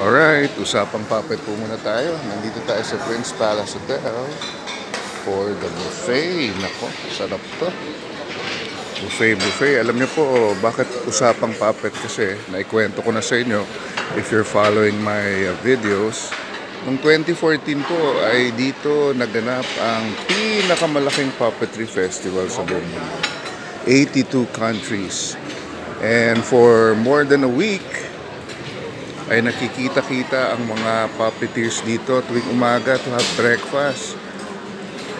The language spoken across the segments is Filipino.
Alright, usapang puppet po muna tayo. Nandito tayo sa Prince Palace Hotel for the buffet. Nako, sarap to. Buffet. Alam niyo po bakit usapang puppet? Kasi naikwento ko na sa inyo if you're following my videos. Noong 2014 po ay dito naganap ang pinakamalaking puppetry festival sa buong mundo. 82 countries. And for more than a week, ay nakikita-kita ang mga puppeteers dito tuwing umaga to have breakfast.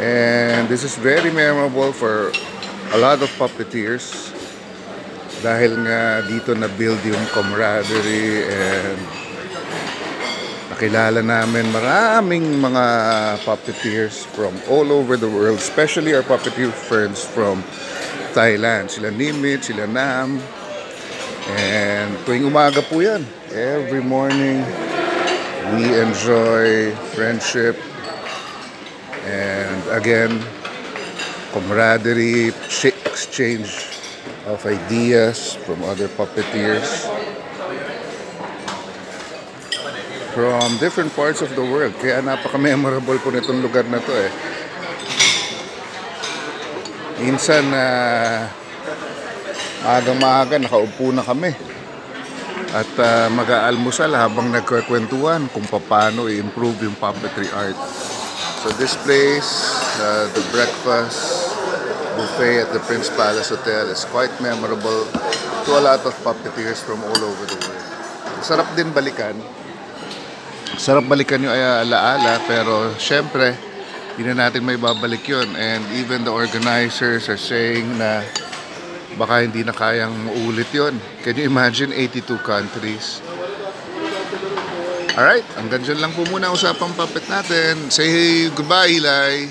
And this is very memorable for a lot of puppeteers dahil nga dito na-build yung camaraderie and nakilala namin maraming mga puppeteers from all over the world, especially our puppeteer friends from Thailand. Sila Nimit, sila Nam. And tuwing umaga po yan. Every morning, we enjoy friendship and again, camaraderie, exchange of ideas from other puppeteers from different parts of the world. Kaya napaka-memorable po nitong lugar na to eh. Minsan maaga nakaupo na kami at mag-aalmusal habang nagkakwentuhan kung paano i-improve yung puppetry art. So this place, the breakfast buffet at the Prince Palace Hotel is quite memorable to a lot of puppeteers from all over the world. Sarap din balikan. Sarap balikan yung alaala, pero syempre hindi na natin may babalik yun. And even the organizers are saying na baka hindi na kayang maulit yon. Can you imagine 82 countries? Alright, hanggang dyan lang po muna usapang puppet natin. Say goodbye, Eli!